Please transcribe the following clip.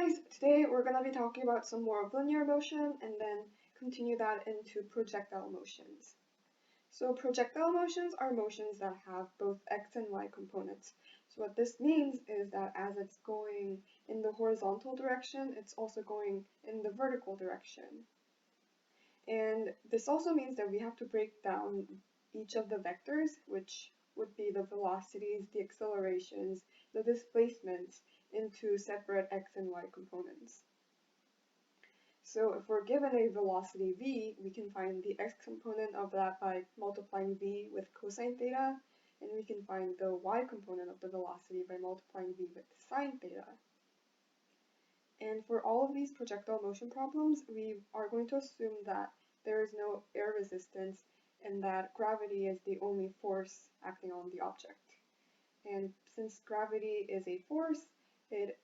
guys, today we're going to be talking about some more of linear motion and then continue that into projectile motions. So projectile motions are motions that have both x and y components. So what this means is that as it's going in the horizontal direction, it's also going in the vertical direction. And this also means that we have to break down each of the vectors, which would be the velocities, the accelerations, the displacements, into separate x and y components. So if we're given a velocity v, we can find the x component of that by multiplying v with cosine theta, and we can find the y component of the velocity by multiplying v with sine theta. And for all of these projectile motion problems, we are going to assume that there is no air resistance and that gravity is the only force acting on the object. And since gravity is a force, it